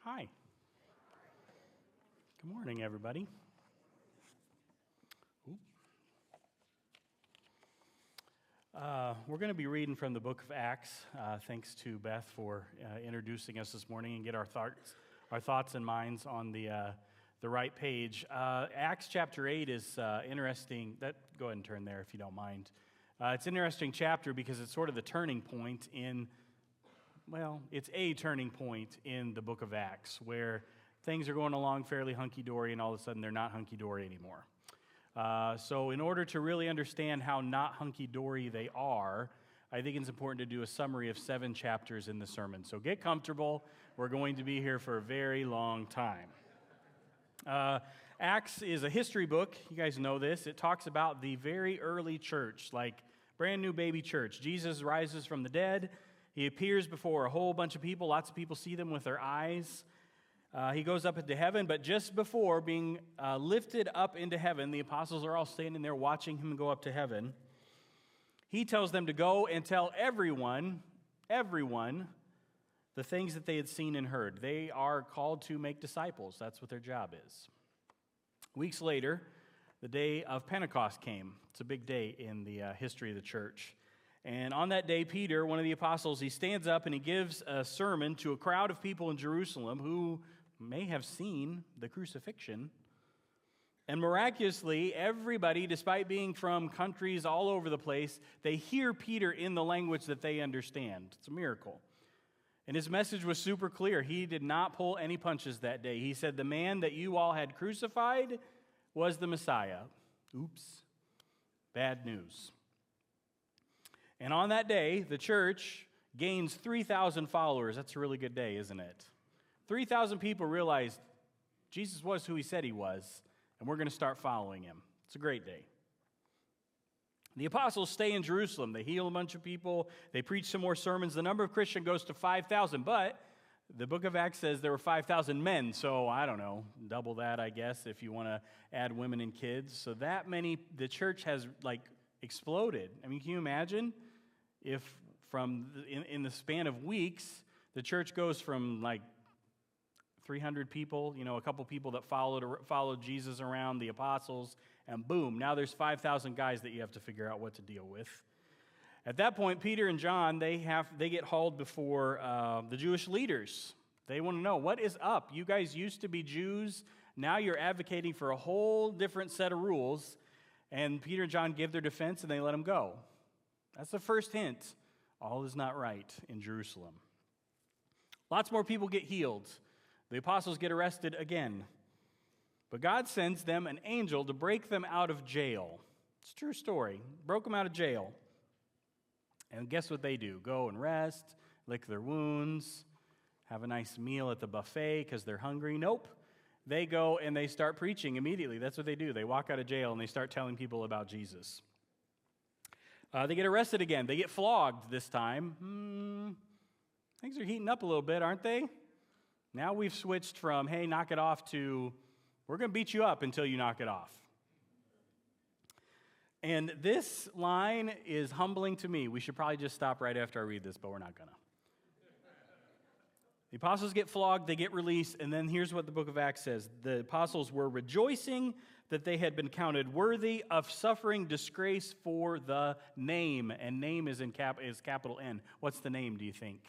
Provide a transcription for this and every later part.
Hi. Good morning, everybody. We're going to be reading from the book of Acts. Thanks to Beth for introducing us this morning and get our thoughts and minds on the right page. Acts chapter 8 is interesting. Go ahead and turn there if you don't mind. It's an interesting chapter because it's sort of the turning point it's a turning point in the book of Acts where things are going along fairly hunky-dory and all of a sudden they're not hunky-dory anymore. So in order to really understand how not hunky-dory they are, I think it's important to do a summary of 7 chapters in the sermon. So get comfortable. We're going to be here for a very long time. Acts is a history book. You guys know this. It talks about the very early church, like brand new baby church. Jesus rises from the dead. He appears before a whole bunch of people. Lots of people see them with their eyes. He goes up into heaven, but just before being lifted up into heaven, the apostles are all standing there watching him go up to heaven. He tells them to go and tell everyone, the things that they had seen and heard. They are called to make disciples. That's what their job is. Weeks later, the day of Pentecost came. It's a big day in the history of the church. And on that day, Peter, one of the apostles, he stands up and he gives a sermon to a crowd of people in Jerusalem who may have seen the crucifixion. And miraculously, everybody, despite being from countries all over the place, they hear Peter in the language that they understand. It's a miracle. And his message was super clear. He did not pull any punches that day. He said, the man that you all had crucified was the Messiah. Oops. Bad news. And on that day, the church gains 3,000 followers. That's a really good day, isn't it? 3,000 people realized Jesus was who he said he was, and we're going to start following him. It's a great day. The apostles stay in Jerusalem. They heal a bunch of people. They preach some more sermons. The number of Christians goes to 5,000, but the book of Acts says there were 5,000 men, so I don't know, double that, I guess, if you want to add women and kids. So that many, the church has exploded. I mean, can you imagine if in the span of weeks, the church goes from 300 people, a couple people that followed Jesus around, the apostles, and boom, now there's 5,000 guys that you have to figure out what to deal with. At that point, Peter and John, they get hauled before the Jewish leaders. They want to know, what is up? You guys used to be Jews. Now you're advocating for a whole different set of rules. And Peter and John give their defense, and they let them go. That's the first hint. All is not right in Jerusalem. Lots more people get healed. The apostles get arrested again. But God sends them an angel to break them out of jail. It's a true story. Broke them out of jail. And guess what they do? Go and rest, lick their wounds, have a nice meal at the buffet because they're hungry. Nope. They go and they start preaching immediately. That's what they do. They walk out of jail and they start telling people about Jesus. They get arrested again. They get flogged this time. Things are heating up a little bit, aren't they? Now we've switched from, hey, knock it off, to we're going to beat you up until you knock it off. And this line is humbling to me. We should probably just stop right after I read this, but we're not going to. The apostles get flogged, they get released, and then here's what the book of Acts says. The apostles were rejoicing that they had been counted worthy of suffering disgrace for the name. And name is capital N. What's the name, do you think?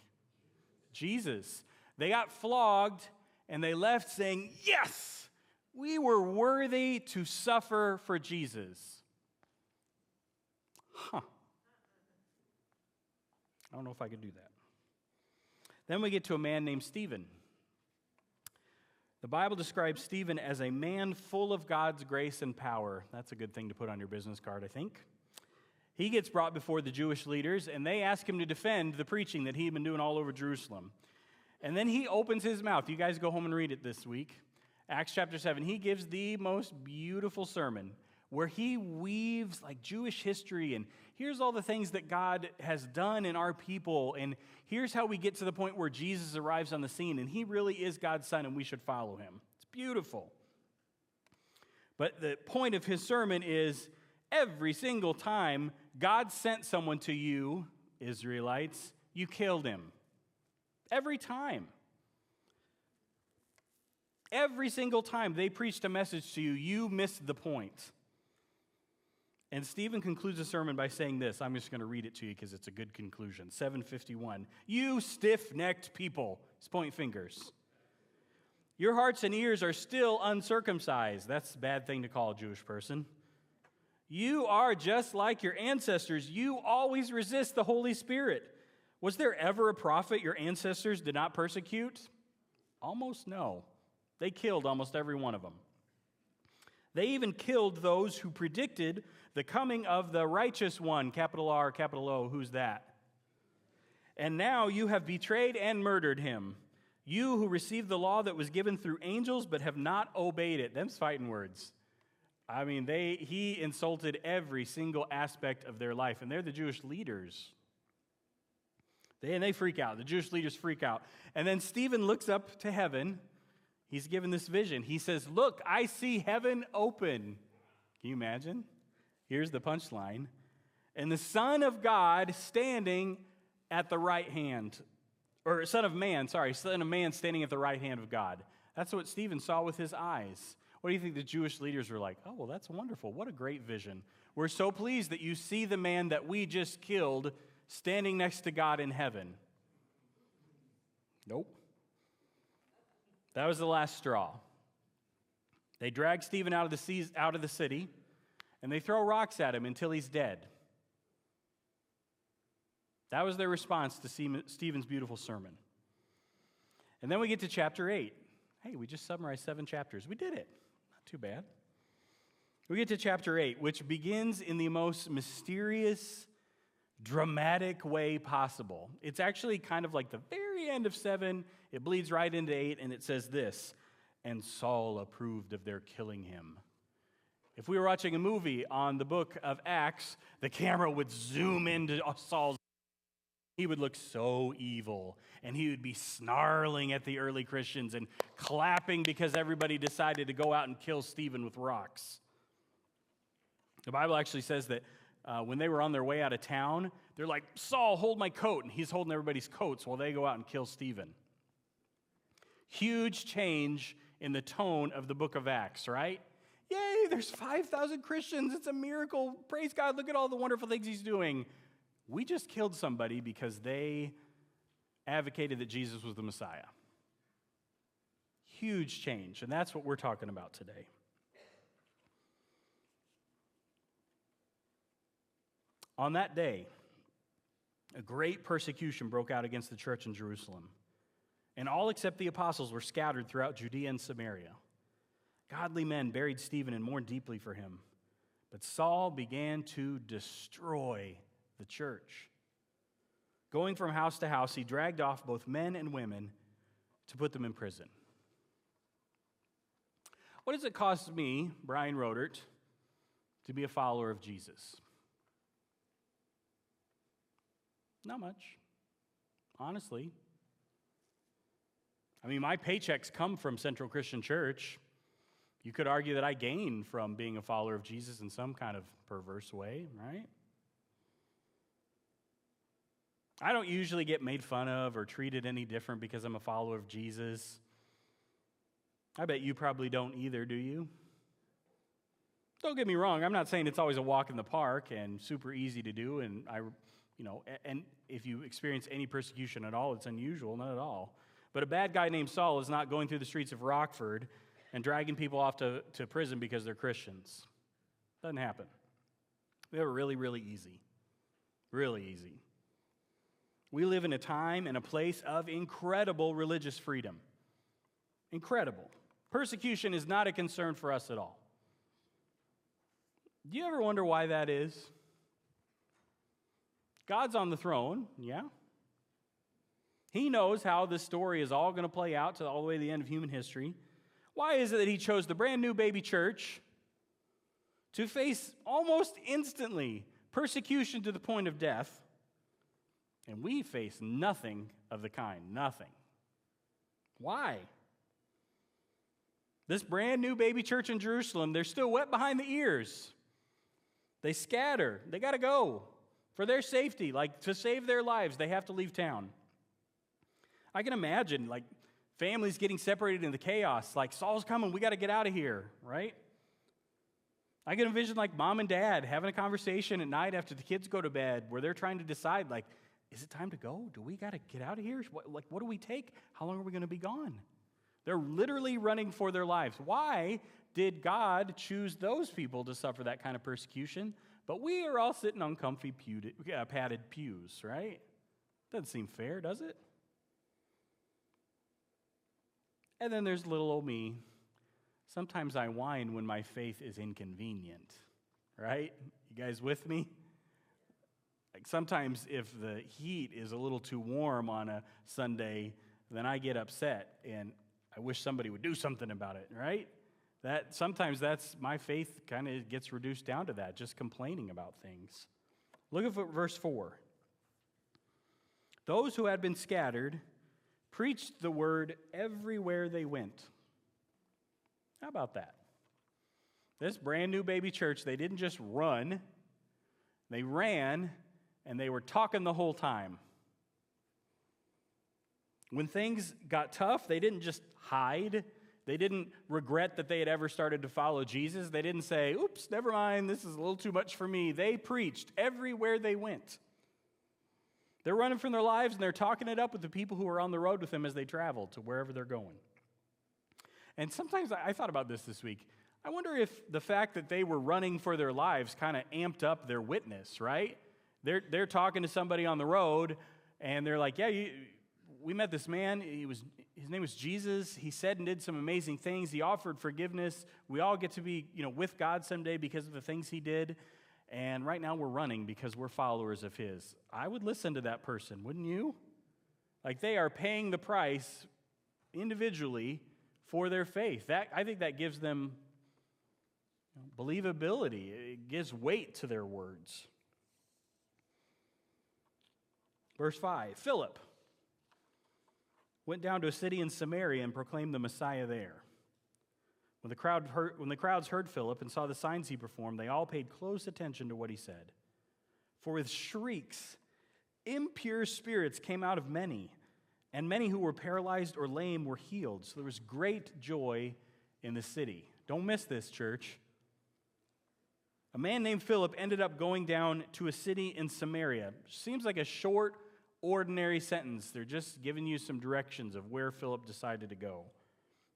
Jesus. They got flogged, and they left saying, yes, we were worthy to suffer for Jesus. I don't know if I could do that. Then we get to a man named Stephen. The Bible describes Stephen as a man full of God's grace and power. That's a good thing to put on your business card, I think. He gets brought before the Jewish leaders, and they ask him to defend the preaching that he had been doing all over Jerusalem. And then he opens his mouth. You guys go home and read it this week. Acts chapter 7. He gives the most beautiful sermon where he weaves Jewish history, and here's all the things that God has done in our people, and here's how we get to the point where Jesus arrives on the scene, and he really is God's son, and we should follow him. It's beautiful. But the point of his sermon is every single time God sent someone to you, Israelites, you killed him. Every time. Every single time they preached a message to you, you missed the point. And Stephen concludes the sermon by saying this. I'm just going to read it to you because it's a good conclusion. 7:51. You stiff-necked people. He's pointing fingers. Your hearts and ears are still uncircumcised. That's a bad thing to call a Jewish person. You are just like your ancestors. You always resist the Holy Spirit. Was there ever a prophet your ancestors did not persecute? Almost no. They killed almost every one of them. They even killed those who predicted the coming of the righteous one, capital R, capital O. Who's that? And now you have betrayed and murdered him. You who received the law that was given through angels but have not obeyed it. Them's fighting words. I mean, he insulted every single aspect of their life, and they're the Jewish leaders. They freak out. The Jewish leaders freak out. And then Stephen looks up to heaven. He's given this vision. He says, look, I see heaven open. Can you imagine? Here's the punchline. And the Son of God standing at the right hand. Or Son of Man standing at the right hand of God. That's what Stephen saw with his eyes. What do you think the Jewish leaders were like? Oh, well, that's wonderful. What a great vision. We're so pleased that you see the man that we just killed standing next to God in heaven. Nope. That was the last straw. They drag Stephen out of the city, and they throw rocks at him until he's dead. That was their response to Stephen's beautiful sermon. And then we get to chapter 8. Hey, we just summarized 7 chapters. We did it. Not too bad. We get to chapter 8, which begins in the most mysterious, dramatic way possible. It's actually kind of like the very end of 7. It bleeds right into 8, and it says this, and Saul approved of their killing him. If we were watching a movie on the book of Acts, the camera would zoom into Saul's. He would look so evil, and he would be snarling at the early Christians and clapping because everybody decided to go out and kill Stephen with rocks. The Bible actually says that when they were on their way out of town, they're like, Saul, hold my coat, and he's holding everybody's coats while they go out and kill Stephen. Huge change in the tone of the book of Acts, right? Yay, there's 5,000 Christians. It's a miracle. Praise God. Look at all the wonderful things he's doing. We just killed somebody because they advocated that Jesus was the Messiah. Huge change, and that's what we're talking about today. On that day, a great persecution broke out against the church in Jerusalem, and all except the apostles were scattered throughout Judea and Samaria. Godly men buried Stephen and mourned deeply for him, but Saul began to destroy the church. Going from house to house, he dragged off both men and women to put them in prison. What does it cost me, Brian Rotert, to be a follower of Jesus? Not much, honestly. I mean, my paychecks come from Central Christian Church. You could argue that I gain from being a follower of Jesus in some kind of perverse way, right? I don't usually get made fun of or treated any different because I'm a follower of Jesus. I bet you probably don't either, do you? Don't get me wrong, I'm not saying it's always a walk in the park and super easy to do, and and if you experience any persecution at all, it's unusual, not at all. But a bad guy named Saul is not going through the streets of Rockford and dragging people off to prison because they're Christians. Doesn't happen. We have it really, really easy. Really easy. We live in a time and a place of incredible religious freedom. Incredible. Persecution is not a concern for us at all. Do you ever wonder why that is? God's on the throne, yeah. He knows how this story is all going to play out all the way to the end of human history. Why is it that he chose the brand new baby church to face almost instantly persecution to the point of death? And we face nothing of the kind, nothing. Why? This brand new baby church in Jerusalem, they're still wet behind the ears. They scatter. They got to go. For their safety, like to save their lives, they have to leave town. I can imagine, like, Families getting separated in the chaos, like Saul's coming, we got to get out of here, right? I can envision like mom and dad having a conversation at night after the kids go to bed where they're trying to decide, like, is it time to go? Do we got to get out of here? What do we take? How long are we going to be gone? They're literally running for their lives. Why did God choose those people to suffer that kind of persecution? But we are all sitting on comfy padded pews, right? Doesn't seem fair, does it? And then there's little old me. Sometimes I whine when my faith is inconvenient, right? You guys with me? Like sometimes if the heat is a little too warm on a Sunday, then I get upset and I wish somebody would do something about it, right? Sometimes that's my faith kind of gets reduced down to that, just complaining about things. Look at verse 4. Those who had been scattered preached the word everywhere they went. How about that? This brand new baby church, they didn't just run, they ran, and they were talking the whole time. When things got tough, they didn't just hide. They didn't regret that they had ever started to follow Jesus. They didn't say, oops, never mind, this is a little too much for me. They preached everywhere they went. They're running from their lives, and they're talking it up with the people who are on the road with them as they travel to wherever they're going. And sometimes I thought about this week. I wonder if the fact that they were running for their lives kind of amped up their witness, right? They're talking to somebody on the road, and they're like, yeah, we met this man. His name was Jesus. He said and did some amazing things. He offered forgiveness. We all get to be, with God someday because of the things he did. And right now we're running because we're followers of his. I would listen to that person, wouldn't you? Like they are paying the price individually for their faith. I think that gives them believability. It gives weight to their words. Verse 5, Philip went down to a city in Samaria and proclaimed the Messiah there. When the crowds heard Philip and saw the signs he performed, they all paid close attention to what he said. For with shrieks, impure spirits came out of many, and many who were paralyzed or lame were healed. So there was great joy in the city. Don't miss this, church. A man named Philip ended up going down to a city in Samaria. Seems like a short, ordinary sentence. They're just giving you some directions of where Philip decided to go.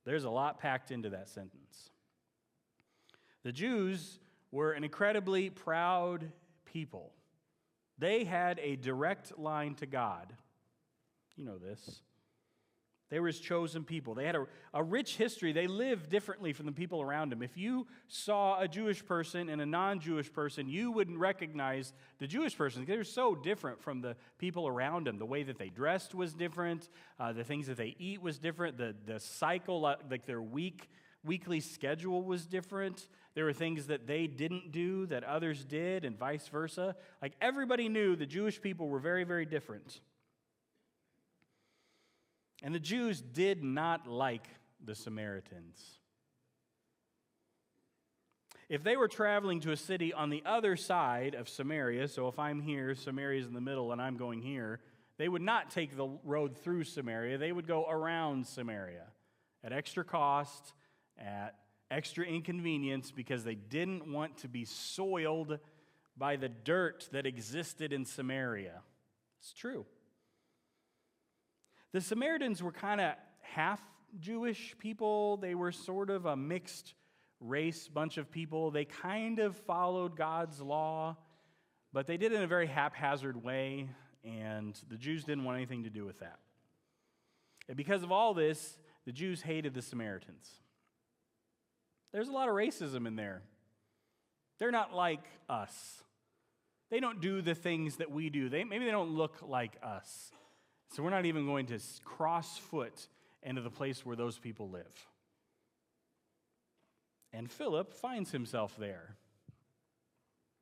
There's a lot packed into that sentence. The Jews were an incredibly proud people. They had a direct line to God. You know this. They were his chosen people. They had a rich history. They lived differently from the people around them. If you saw a Jewish person and a non-Jewish person, you wouldn't recognize the Jewish person because they were so different from the people around them. The way that they dressed was different. The things that they eat was different. The cycle, like their weekly schedule was different. There were things that they didn't do that others did and vice versa. Like everybody knew the Jewish people were very, very different. And the Jews did not like the Samaritans. If they were traveling to a city on the other side of Samaria, so if I'm here, Samaria's in the middle, and I'm going here, they would not take the road through Samaria. They would go around Samaria at extra cost, at extra inconvenience, because they didn't want to be soiled by the dirt that existed in Samaria. It's true. The Samaritans were kind of half Jewish people. They were sort of a mixed race bunch of people. They kind of followed God's law, but they did it in a very haphazard way, and the Jews didn't want anything to do with that. And because of all this, the Jews hated the Samaritans. There's a lot of racism in there. They're not like us. They don't do the things that we do. Maybe they don't look like us. So we're not even going to cross foot into the place where those people live. And Philip finds himself there.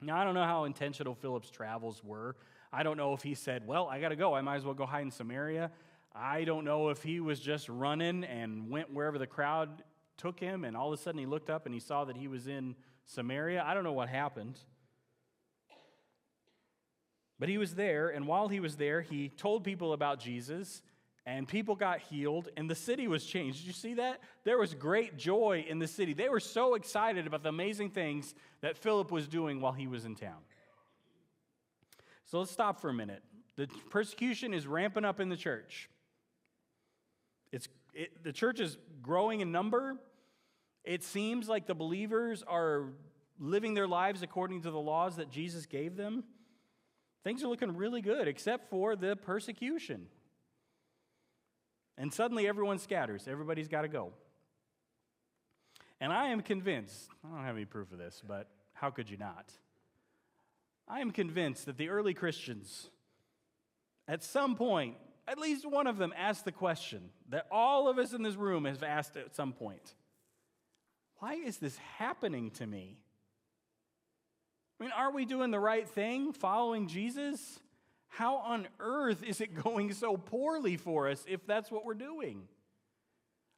Now, I don't know how intentional Philip's travels were. I don't know if he said, well, I got to go. I might as well go hide in Samaria. I don't know if he was just running and went wherever the crowd took him, and all of a sudden he looked up and he saw that he was in Samaria. I don't know what happened. But he was there, and while he was there, he told people about Jesus, and people got healed, and the city was changed. Did you see that? There was great joy in the city. They were so excited about the amazing things that Philip was doing while he was in town. So let's stop for a minute. The persecution is ramping up in the church. The church is growing in number. It seems like the believers are living their lives according to the laws that Jesus gave them. Things are looking really good, except for the persecution. And suddenly everyone scatters. Everybody's got to go. And I am convinced, I don't have any proof of this, but how could you not? I am convinced that the early Christians, at some point, at least one of them asked the question that all of us in this room have asked at some point. Why is this happening to me? I mean, are we doing the right thing, following Jesus? How on earth is it going so poorly for us if that's what we're doing?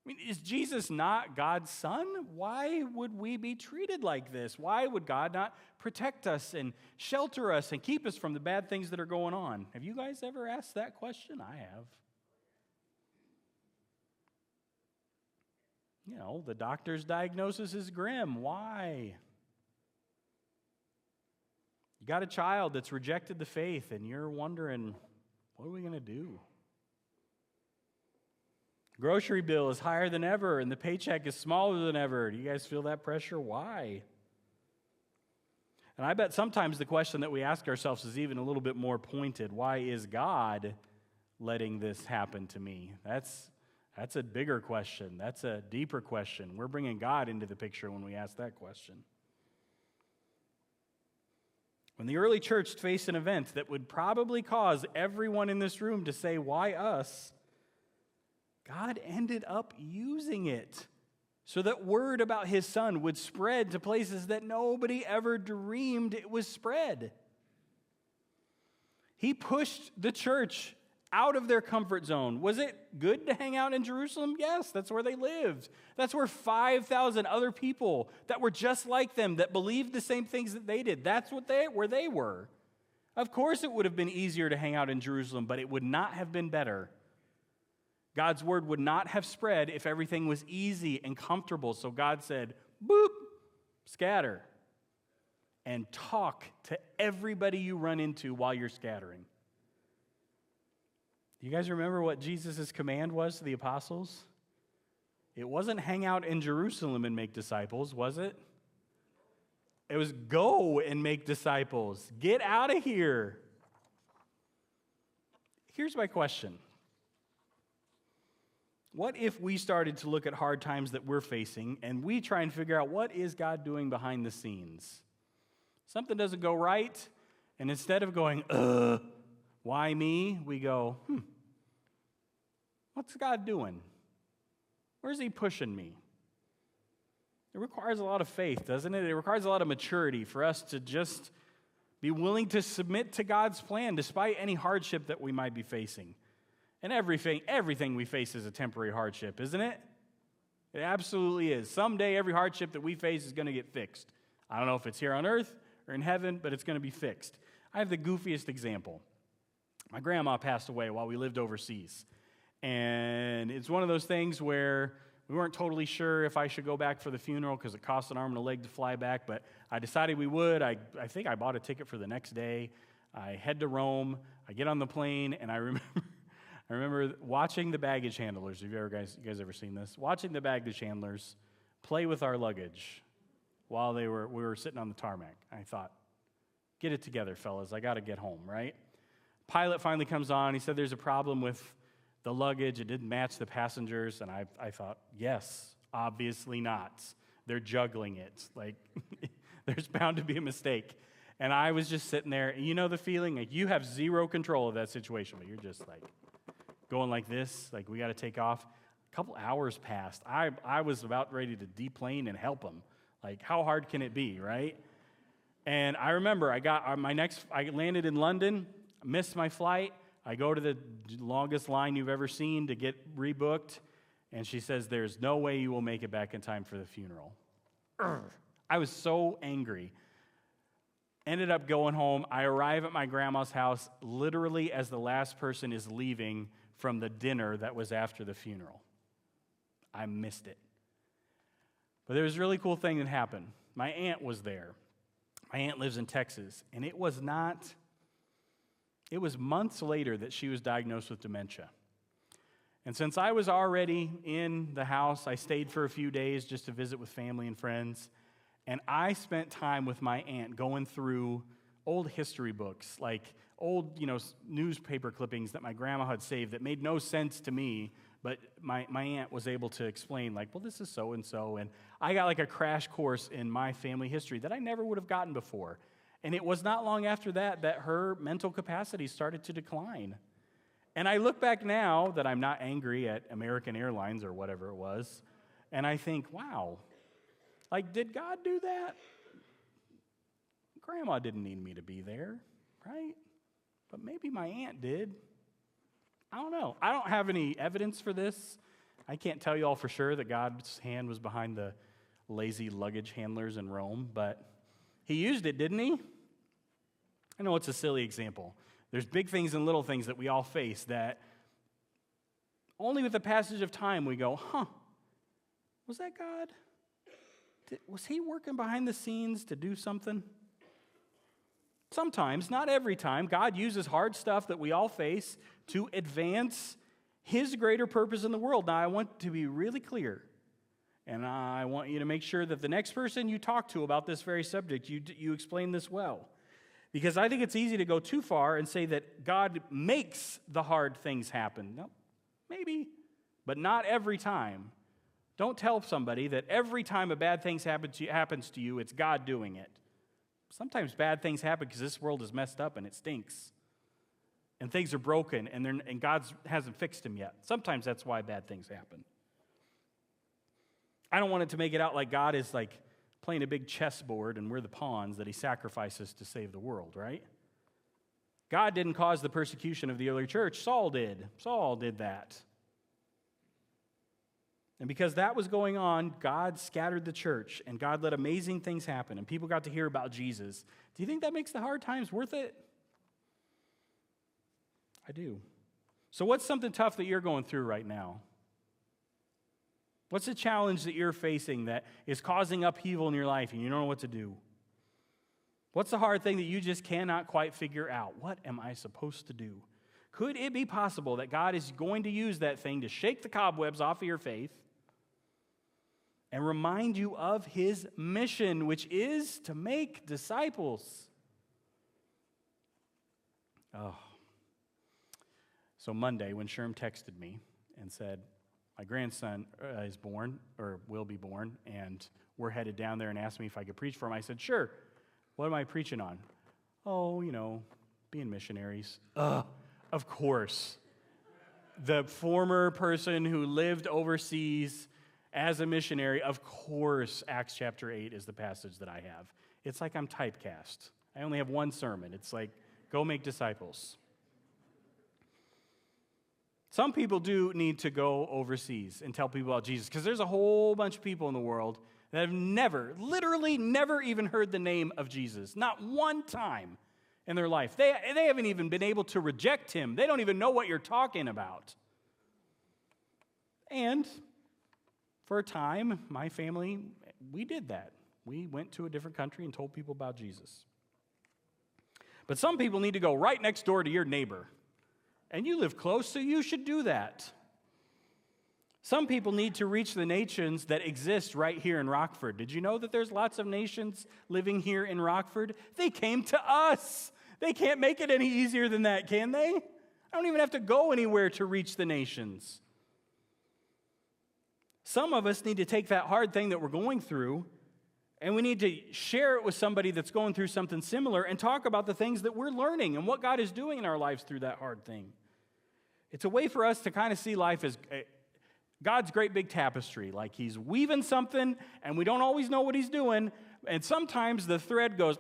I mean, is Jesus not God's son? Why would we be treated like this? Why would God not protect us and shelter us and keep us from the bad things that are going on? Have you guys ever asked that question? I have. You know, the doctor's diagnosis is grim. Why? You got a child that's rejected the faith, and you're wondering, what are we going to do? Grocery bill is higher than ever, and the paycheck is smaller than ever. Do you guys feel that pressure? Why? And I bet sometimes the question that we ask ourselves is even a little bit more pointed. Why is God letting this happen to me? That's a bigger question. That's a deeper question. We're bringing God into the picture when we ask that question. When the early church faced an event that would probably cause everyone in this room to say, why us? God ended up using it so that word about his son would spread to places that nobody ever dreamed it was spread. He pushed the church out of their comfort zone. Was it good to hang out in Jerusalem? Yes, that's where they lived. That's where 5,000 other people that were just like them, that believed the same things that they did, that's where they were. Of course it would have been easier to hang out in Jerusalem, but it would not have been better. God's word would not have spread if everything was easy and comfortable. So God said, boop, scatter, and talk to everybody you run into while you're scattering. Do you guys remember what Jesus' command was to the apostles? It wasn't hang out in Jerusalem and make disciples, was it? It was go and make disciples. Get out of here. Here's my question. What if we started to look at hard times that we're facing and we try and figure out what is God doing behind the scenes? Something doesn't go right, and instead of going, why me? We go, what's God doing? Where's he pushing me? It requires a lot of faith, doesn't it? It requires a lot of maturity for us to just be willing to submit to God's plan despite any hardship that we might be facing. And everything we face is a temporary hardship, isn't it? It absolutely is. Someday every hardship that we face is going to get fixed. I don't know if it's here on earth or in heaven, but it's going to be fixed. I have the goofiest example. My grandma passed away while we lived overseas. And it's one of those things where we weren't totally sure if I should go back for the funeral because it cost an arm and a leg to fly back, but I decided we would. I think I bought a ticket for the next day. I head to Rome. I get on the plane, and I remember watching the baggage handlers. Have you guys ever seen this? Watching the baggage handlers play with our luggage while we were sitting on the tarmac. I thought, get it together, fellas. I got to get home, right? Pilot finally comes on. He said there's a problem with the luggage. It didn't match the passengers. And I thought, yes, obviously not. They're juggling it. Like, there's bound to be a mistake. And I was just sitting there. And you know the feeling? Like, you have zero control of that situation, but you're just like going like this. Like, we got to take off. A couple hours passed. I was about ready to deplane and help them. Like, how hard can it be, right? And I remember I landed in London, missed my flight. I go to the longest line you've ever seen to get rebooked, and she says, there's no way you will make it back in time for the funeral. I was so angry. Ended up going home. I arrive at my grandma's house literally as the last person is leaving from the dinner that was after the funeral. I missed it. But there was a really cool thing that happened. My aunt was there. My aunt lives in Texas, and it was months later that she was diagnosed with dementia. And since I was already in the house, I stayed for a few days just to visit with family and friends, and I spent time with my aunt going through old history books, like old, newspaper clippings that my grandma had saved that made no sense to me, but my aunt was able to explain, like, well, this is so-and-so, and I got like a crash course in my family history that I never would have gotten before. And it was not long after that her mental capacity started to decline. And I look back now that I'm not angry at American Airlines or whatever it was, and I think, wow, like, did God do that? Grandma didn't need me to be there, right? But maybe my aunt did. I don't know. I don't have any evidence for this. I can't tell you all for sure that God's hand was behind the lazy luggage handlers in Rome, but he used it, didn't he? I know it's a silly example. There's big things and little things that we all face that only with the passage of time we go, was that God? Was he working behind the scenes to do something? Sometimes, not every time, God uses hard stuff that we all face to advance his greater purpose in the world. Now, I want to be really clear, and I want you to make sure that the next person you talk to about this very subject, you explain this well. Because I think it's easy to go too far and say that God makes the hard things happen. No, maybe, but not every time. Don't tell somebody that every time a bad thing happens to you, it's God doing it. Sometimes bad things happen because this world is messed up and it stinks. And things are broken and God hasn't fixed them yet. Sometimes that's why bad things happen. I don't want it to make it out like God is like playing a big chessboard and we're the pawns that he sacrifices to save the world, right? God didn't cause the persecution of the early church. Saul did. Saul did that. And because that was going on, God scattered the church, and God let amazing things happen, and people got to hear about Jesus. Do you think that makes the hard times worth it? I do. So what's something tough that you're going through right now? What's the challenge that you're facing that is causing upheaval in your life, and you don't know what to do? What's the hard thing that you just cannot quite figure out? What am I supposed to do? Could it be possible that God is going to use that thing to shake the cobwebs off of your faith and remind you of his mission, which is to make disciples? So Monday, when Sherm texted me and said, my grandson is born, or will be born, and we're headed down there, and asked me if I could preach for him, I said, sure. What am I preaching on? Being missionaries. Of course. The former person who lived overseas as a missionary, of course, Acts chapter 8 is the passage that I have. It's like I'm typecast. I only have one sermon. It's like, go make disciples. Some people do need to go overseas and tell people about Jesus, because there's a whole bunch of people in the world that have literally never even heard the name of Jesus. Not one time in their life. They haven't even been able to reject him. They don't even know what you're talking about. And for a time, my family, we did that. We went to a different country and told people about Jesus. But some people need to go right next door to your neighbor. And you live close, so you should do that. Some people need to reach the nations that exist right here in Rockford. Did you know that there's lots of nations living here in Rockford? They came to us. They can't make it any easier than that, can they? I don't even have to go anywhere to reach the nations. Some of us need to take that hard thing that we're going through, and we need to share it with somebody that's going through something similar and talk about the things that we're learning and what God is doing in our lives through that hard thing. It's a way for us to kind of see life as God's great big tapestry, like he's weaving something, and we don't always know what he's doing, and sometimes the thread goes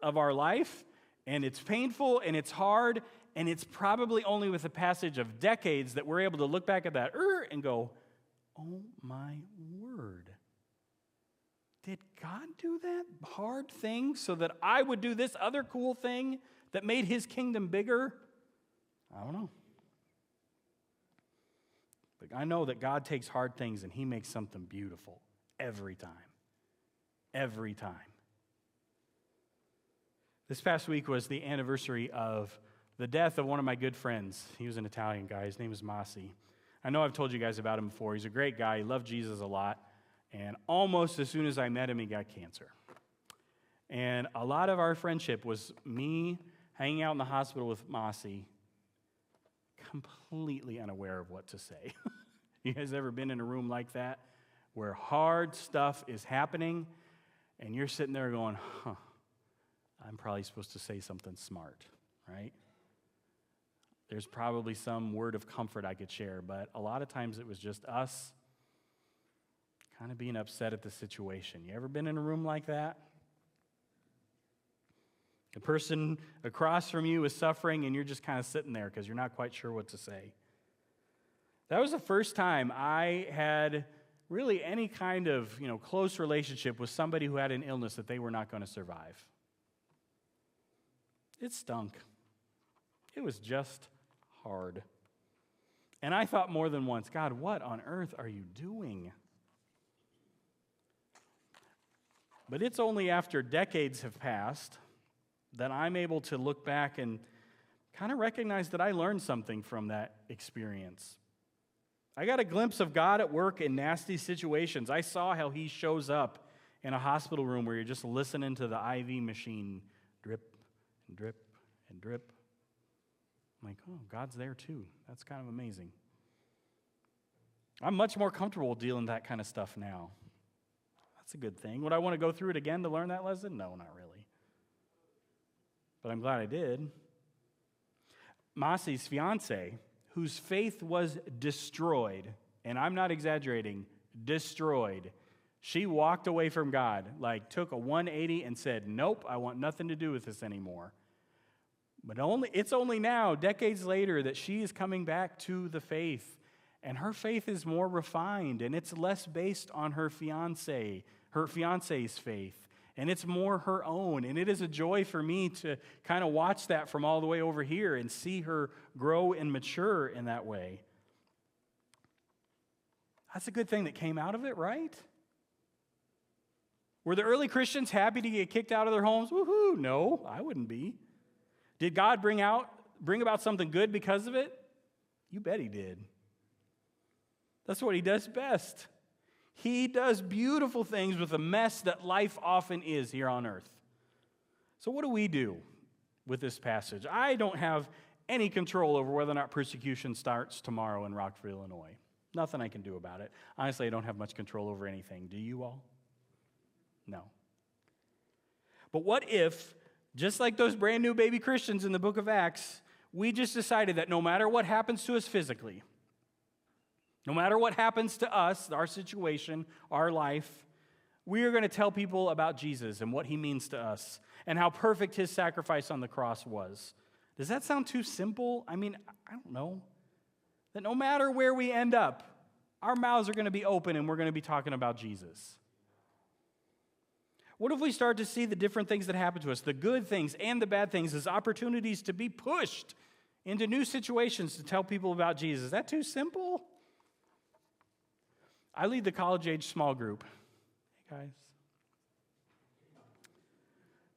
of our life, and it's painful, and it's hard, and it's probably only with a passage of decades that we're able to look back at that and go, oh my word. Did God do that hard thing so that I would do this other cool thing that made his kingdom bigger? I don't know. I know that God takes hard things and he makes something beautiful every time. Every time. This past week was the anniversary of the death of one of my good friends. He was an Italian guy. His name is Masi. I know I've told you guys about him before. He's a great guy. He loved Jesus a lot. And almost as soon as I met him, he got cancer. And a lot of our friendship was me hanging out in the hospital with Masi, completely unaware of what to say. You guys ever been in a room like that where hard stuff is happening and you're sitting there going, I'm probably supposed to say something smart, right? There's probably some word of comfort I could share, but a lot of times it was just us kind of being upset at the situation. You ever been in a room like that? The person across from you is suffering and you're just kind of sitting there because you're not quite sure what to say. That was the first time I had really any kind of, close relationship with somebody who had an illness that they were not going to survive. It stunk. It was just hard. And I thought more than once, God, what on earth are you doing? But it's only after decades have passed that I'm able to look back and kind of recognize that I learned something from that experience. I got a glimpse of God at work in nasty situations. I saw how he shows up in a hospital room where you're just listening to the IV machine drip and drip and drip. I'm like, oh, God's there too. That's kind of amazing. I'm much more comfortable dealing with that kind of stuff now. That's a good thing. Would I want to go through it again to learn that lesson? No, not really. But I'm glad I did. Masi's fiance, whose faith was destroyed, and I'm not exaggerating, destroyed. She walked away from God, took a 180 and said, nope, I want nothing to do with this anymore. But it's only now, decades later, that she is coming back to the faith. And her faith is more refined, and it's less based on her fiance's faith. And it's more her own. And it is a joy for me to kind of watch that from all the way over here and see her grow and mature in that way. That's a good thing that came out of it, right? Were the early Christians happy to get kicked out of their homes? Woohoo! No, I wouldn't be. Did God bring about something good because of it? You bet he did. That's what he does best. He does beautiful things with the mess that life often is here on earth. So what do we do with this passage? I don't have any control over whether or not persecution starts tomorrow in Rockford, Illinois. Nothing I can do about it. Honestly, I don't have much control over anything. Do you all? No. But what if, just like those brand new baby Christians in the book of Acts, we just decided that no matter what happens to us physically, no matter what happens to us, our situation, our life, we are going to tell people about Jesus and what he means to us and how perfect his sacrifice on the cross was. Does that sound too simple? I mean, I don't know. That no matter where we end up, our mouths are going to be open and we're going to be talking about Jesus. What if we start to see the different things that happen to us, the good things and the bad things, as opportunities to be pushed into new situations to tell people about Jesus? Is that too simple? I lead the college-age small group. Hey, guys.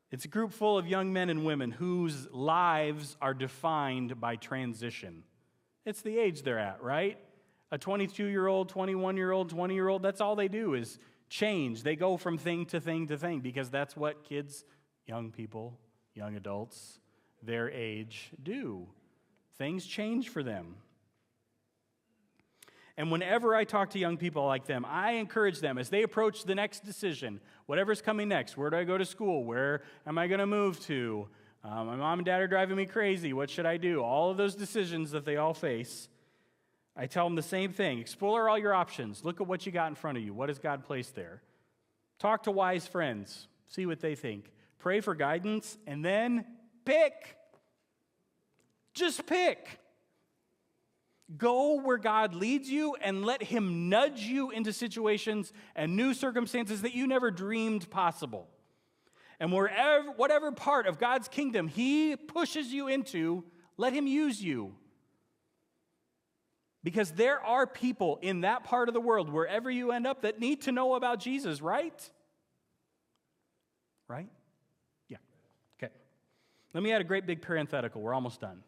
It's a group full of young men and women whose lives are defined by transition. It's the age they're at, right? A 22-year-old, 21-year-old, 20-year-old, that's all they do is change. They go from thing to thing to thing because that's what kids, young people, young adults, their age do. Things change for them. And whenever I talk to young people like them, I encourage them as they approach the next decision, whatever's coming next. Where do I go to school? Where am I going to move to? My mom and dad are driving me crazy. What should I do? All of those decisions that they all face, I tell them the same thing. Explore all your options. Look at what you got in front of you. What has God placed there? Talk to wise friends. See what they think. Pray for guidance, and then pick. Just pick. Go where God leads you and let him nudge you into situations and new circumstances that you never dreamed possible. And whatever part of God's kingdom he pushes you into, let him use you. Because there are people in that part of the world, wherever you end up, that need to know about Jesus, right? Right? Yeah. Okay. Let me add a great big parenthetical. We're almost done.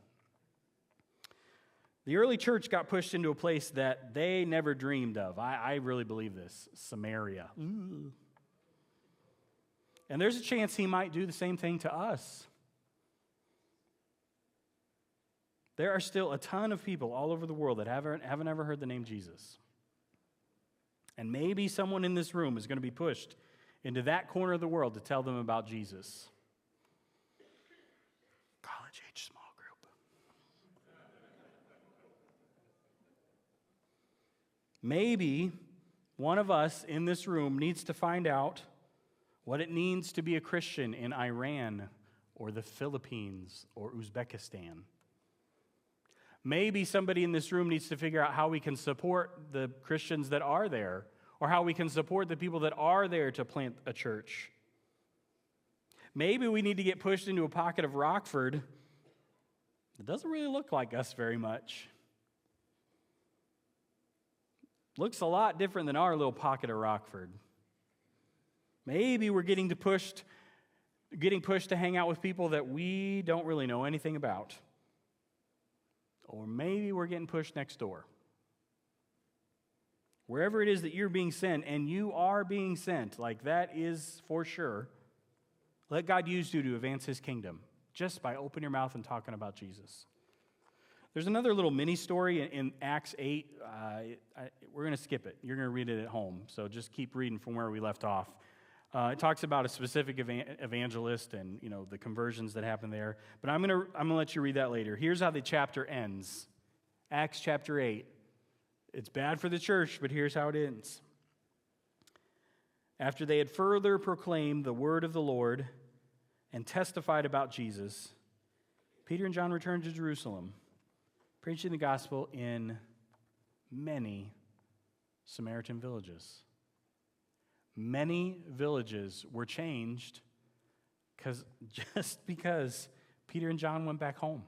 The early church got pushed into a place that they never dreamed of. I really believe this. Samaria. Ooh. And there's a chance he might do the same thing to us. There are still a ton of people all over the world that haven't ever heard the name Jesus. And maybe someone in this room is going to be pushed into that corner of the world to tell them about Jesus. College-age small group. Maybe one of us in this room needs to find out what it means to be a Christian in Iran or the Philippines or Uzbekistan. Maybe somebody in this room needs to figure out how we can support the Christians that are there, or how we can support the people that are there to plant a church. Maybe we need to get pushed into a pocket of Rockford that doesn't really look like us very much. Looks a lot different than our little pocket of Rockford. Maybe we're getting pushed to hang out with people that we don't really know anything about. Or maybe we're getting pushed next door. Wherever it is that you're being sent, and you are being sent, like that is for sure, let God use you to advance his kingdom just by opening your mouth and talking about Jesus. There's another little mini story in Acts 8. We're going to skip it. You're going to read it at home, so just keep reading from where we left off. It talks about a specific evangelist and the conversions that happen there. But I'm gonna let you read that later. Here's how the chapter ends. Acts chapter 8. It's bad for the church, but here's how it ends. After they had further proclaimed the word of the Lord and testified about Jesus, Peter and John returned to Jerusalem, preaching the gospel in many Samaritan villages. Many villages were changed because Peter and John went back home.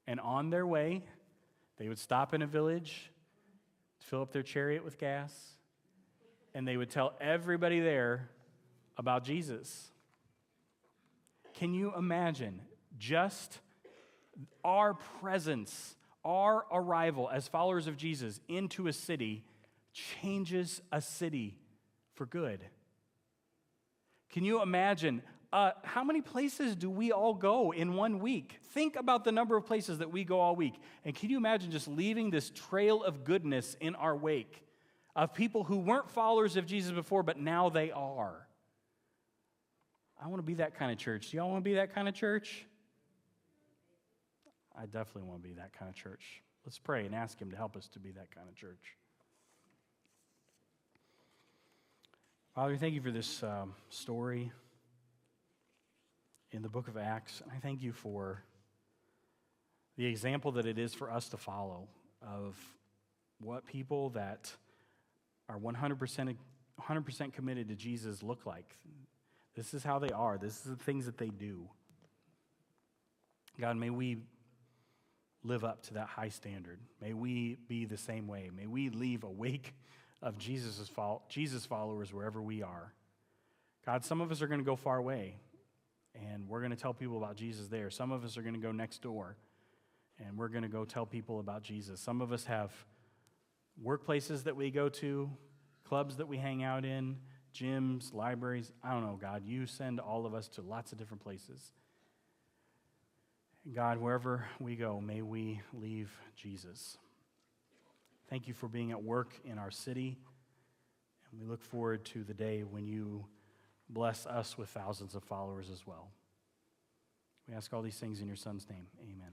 And on their way, they would stop in a village, fill up their chariot with gas, and they would tell everybody there about Jesus. Can you imagine just our presence, our arrival as followers of Jesus into a city changes a city for good? Can you imagine how many places do we all go in 1 week? Think about the number of places that we go all week. And can you imagine just leaving this trail of goodness in our wake of people who weren't followers of Jesus before, but now they are? I want to be that kind of church. Do y'all want to be that kind of church? I definitely want to be that kind of church. Let's pray and ask him to help us to be that kind of church. Father, thank you for this story in the book of Acts. And I thank you for the example that it is for us to follow of what people that are 100% committed to Jesus look like. This is how they are. This is the things that they do. God, may we live up to that high standard. May we be the same way. May we leave a wake of Jesus followers wherever we are. God, some of us are going to go far away, and we're going to tell people about Jesus there. Some of us are going to go next door, and we're going to go tell people about Jesus. Some of us have workplaces that we go to, clubs that we hang out in, gyms, libraries. I don't know, God. You send all of us to lots of different places. God, wherever we go, may we leave Jesus. Thank you for being at work in our city, and we look forward to the day when you bless us with thousands of followers as well. We ask all these things in your Son's name. Amen.